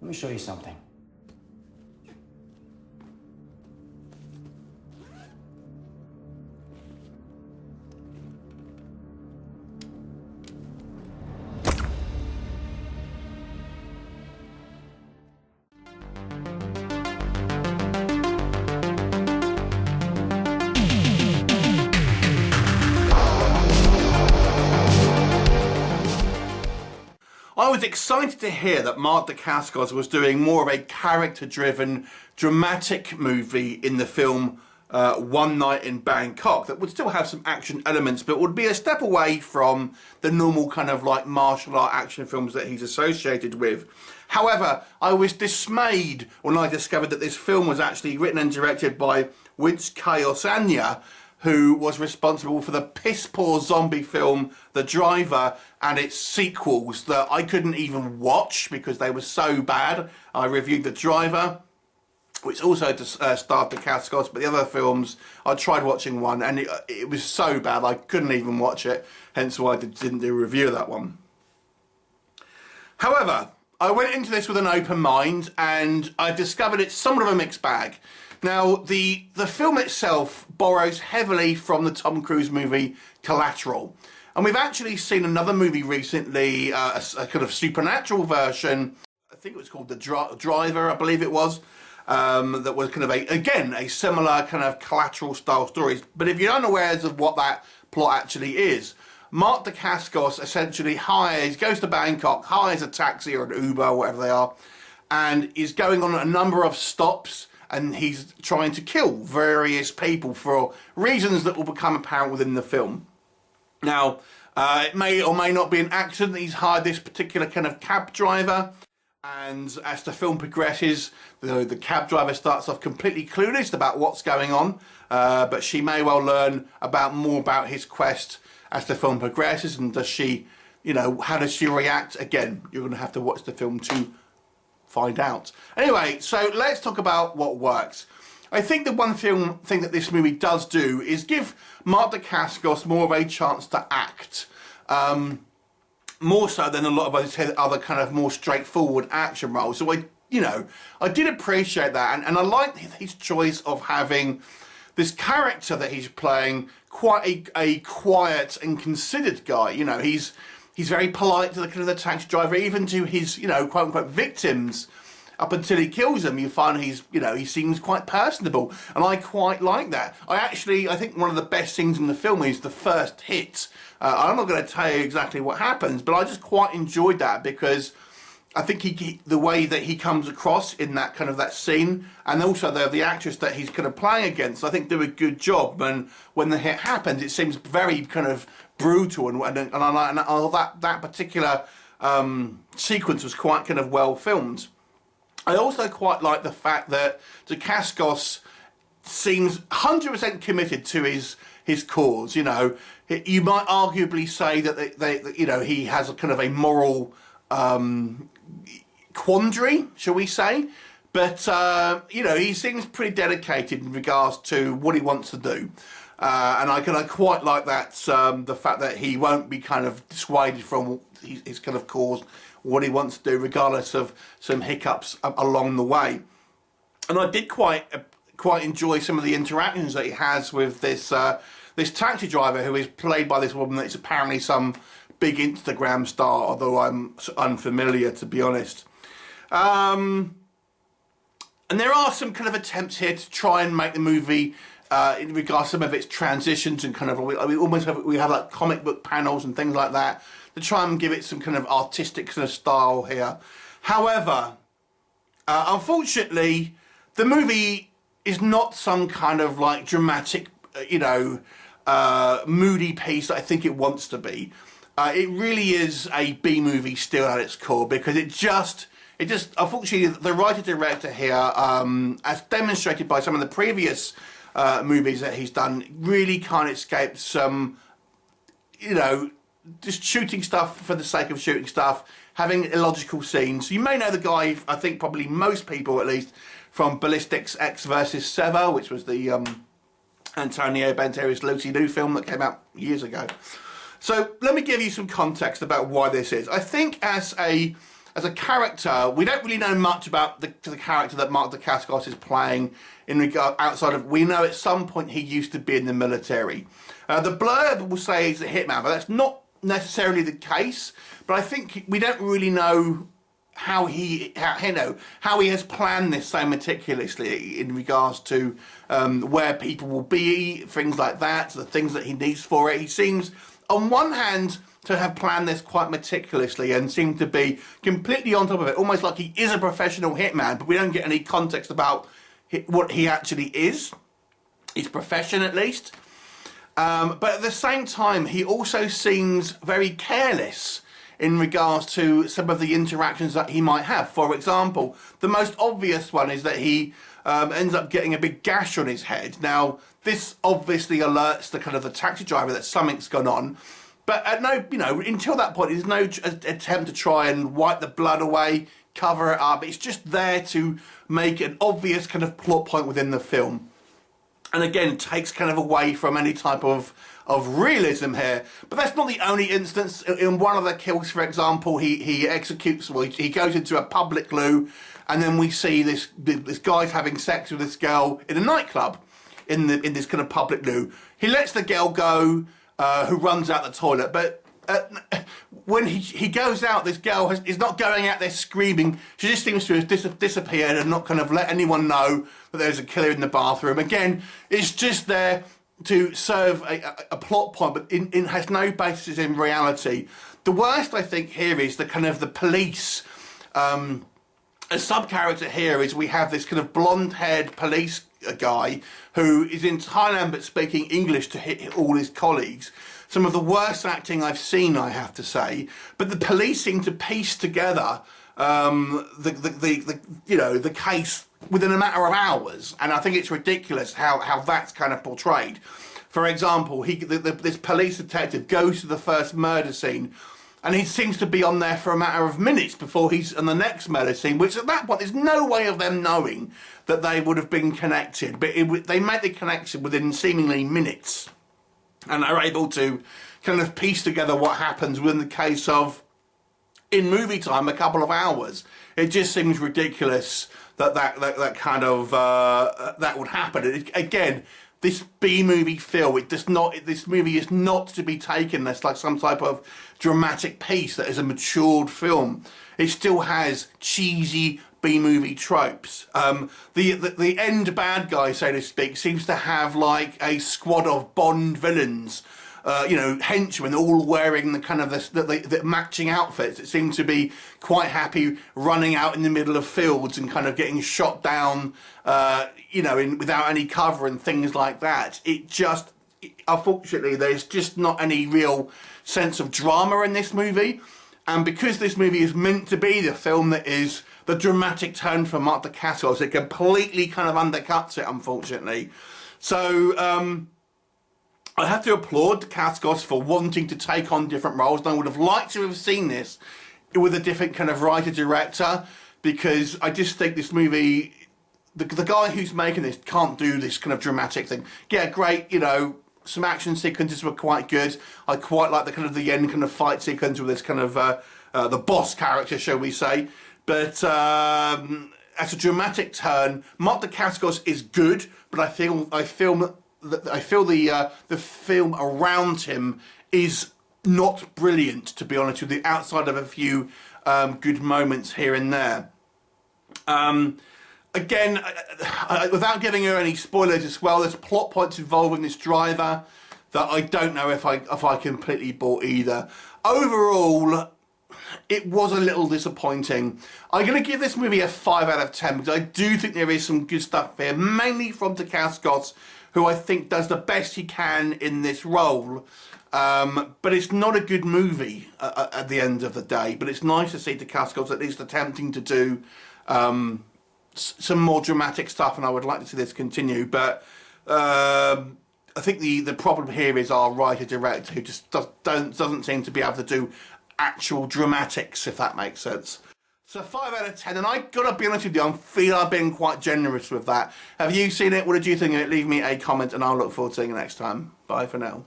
Let me show you something. I was excited to hear that Mark Dacascos was doing more of a character-driven, dramatic movie in the film One Night in Bangkok that would still have some action elements, but would be a step away from the normal kind of like martial art action films that he's associated with. However, I was dismayed when I discovered that this film was actually written and directed by Kosugi, who was responsible for the piss-poor zombie film The Driver and its sequels that I couldn't even watch because they were so bad. I reviewed The Driver, which also starred Dacascos, but the other films, I tried watching one and it was so bad I couldn't even watch it, hence why I didn't do a review of that one. However, I went into this with an open mind and I discovered it's somewhat of a mixed bag. Now, the film itself borrows heavily from the Tom Cruise movie Collateral. And we've actually seen another movie recently, a kind of supernatural version, I think it was called The Driver, I believe it was, that was kind of, again, a similar kind of Collateral style story. But if you're unaware of what that plot actually is, Mark Dacascos essentially goes to Bangkok, hires a taxi or an Uber, whatever they are, and is going on a number of stops, and he's trying to kill various people for reasons that will become apparent within the film. Now, it may or may not be an accident. He's hired this particular kind of cab driver, and as the film progresses, the cab driver starts off completely clueless about what's going on, but she may well learn more about his quest as the film progresses, and does she, how does she react? Again, you're going to have to watch the film to find out. Anyway, so let's talk about what works. I think the one thing that this movie does do is give Mark Dacascos more of a chance to act. More so than a lot of other kind of more straightforward action roles. So I did appreciate that, and I like his choice of having this character that he's playing quite a quiet and considered guy. He's very polite to the kind of the taxi driver, even to his, quote unquote victims. Up until he kills them, you find he seems quite personable, and I quite like that. I think one of the best scenes in the film is the first hit. I'm not going to tell you exactly what happens, but I just quite enjoyed that because I think the way that he comes across in that kind of that scene, and also the actress that he's kind of playing against, I think do a good job. And when the hit happens, it seems very kind of brutal, and that particular sequence was quite kind of well filmed. I also quite like the fact that Dacascos seems 100% committed to his cause. You might arguably say that he has a kind of a moral quandary, shall we say? But he seems pretty dedicated in regards to what he wants to do. And I quite like that, the fact that he won't be kind of dissuaded from his kind of cause, what he wants to do, regardless of some hiccups along the way. And I did quite enjoy some of the interactions that he has with this taxi driver, who is played by this woman that's apparently some big Instagram star, although I'm unfamiliar, to be honest. And there are some kind of attempts here to try and make the movie, in regards to some of its transitions, and kind of we have like comic book panels and things like that to try and give it some kind of artistic kind of style here. However, unfortunately, the movie is not some kind of like dramatic, moody piece that I think it wants to be. It really is a B movie still at its core, because it just unfortunately, the writer-director here, as demonstrated by some of the previous movies that he's done, really can't escape some, just shooting stuff for the sake of shooting stuff, having illogical scenes. You may know the guy, I think probably most people at least, from Ballistics X versus Sever, which was the Antonio Banderas Lucy Liu film that came out years ago. So let me give you some context about why this is. I think as a as a character, we don't really know much about the character that Mark Dacascos is playing in regard outside of, we know at some point he used to be in the military. The blurb will say he's a hitman, but that's not necessarily the case. But I think we don't really know how he has planned this so meticulously in regards to where people will be, things like that, the things that he needs for it. He seems, on one hand, to have planned this quite meticulously and seem to be completely on top of it, almost like he is a professional hitman, but we don't get any context about what he actually is, his profession at least. But at the same time, he also seems very careless in regards to some of the interactions that he might have. For example, the most obvious one is that he ends up getting a big gash on his head. Now, this obviously alerts the kind of the taxi driver that something's gone on. But at no, until that point, there's no attempt to try and wipe the blood away, cover it up. It's just there to make an obvious kind of plot point within the film. And again, takes kind of away from any type of realism here. But that's not the only instance. In one of the kills, for example, he executes, well, he goes into a public loo, and then we see this guy's having sex with this girl in a nightclub, in this kind of public loo. He lets the girl go, who runs out the toilet, but when he goes out, this girl is not going out there screaming. She just seems to have disappeared and not kind of let anyone know that there's a killer in the bathroom. Again, it's just there to serve a plot point, but it has no basis in reality. The worst, I think, here is the kind of the police. A sub-character here is we have this kind of blonde-haired police guy who is in Thailand but speaking English to hit all his colleagues. Some of the worst acting I've seen, I have to say. But the police seem to piece together the case within a matter of hours, and I think it's ridiculous how that's kind of portrayed. For example, this police detective goes to the first murder scene, and he seems to be on there for a matter of minutes before he's on the next murder scene, which at that point, there's no way of them knowing that they would have been connected. But they make the connection within seemingly minutes, and are able to kind of piece together what happens within the case of, in movie time, a couple of hours. It just seems ridiculous that kind of that would happen. Again, this B-movie film, this movie is not to be taken as like some type of dramatic piece that is a matured film. It still has cheesy B-movie tropes. The end bad guy, so to speak, seems to have like a squad of Bond villains, henchmen, all wearing the kind of the matching outfits. It seems to be quite happy running out in the middle of fields and kind of getting shot down, without any cover and things like that. Unfortunately, there's just not any real sense of drama in this movie. And because this movie is meant to be the film that is the dramatic turn for Mark Dacascos, it completely kind of undercuts it, unfortunately. So, I have to applaud Dacascos for wanting to take on different roles, and I would have liked to have seen this with a different kind of writer-director, because I just think this movie, the guy who's making this can't do this kind of dramatic thing. Yeah, great, some action sequences were quite good. I quite like the end kind of fight sequence with this kind of the boss character, shall we say. But as a dramatic turn, Mark Dacascos is good, but I feel the film around him is not brilliant, to be honest with you, outside of a few good moments here and there. Again, without giving her any spoilers as well, there's plot points involving this driver that I don't know if I completely bought either. Overall, it was a little disappointing. I'm going to give this movie a 5 out of 10 because I do think there is some good stuff here, mainly from Dacascos, who I think does the best he can in this role. But it's not a good movie at the end of the day. But it's nice to see Dacascos at least attempting to do some more dramatic stuff, and I would like to see this continue. But I think the problem here is our writer-director, who just doesn't seem to be able to do actual dramatics, if that makes sense. So 5 out of 10, and I gotta be honest with you, I feel I've been quite generous with that. Have you seen it? What did you think of it? Leave me a comment, and I'll look forward to seeing you next time. Bye for now.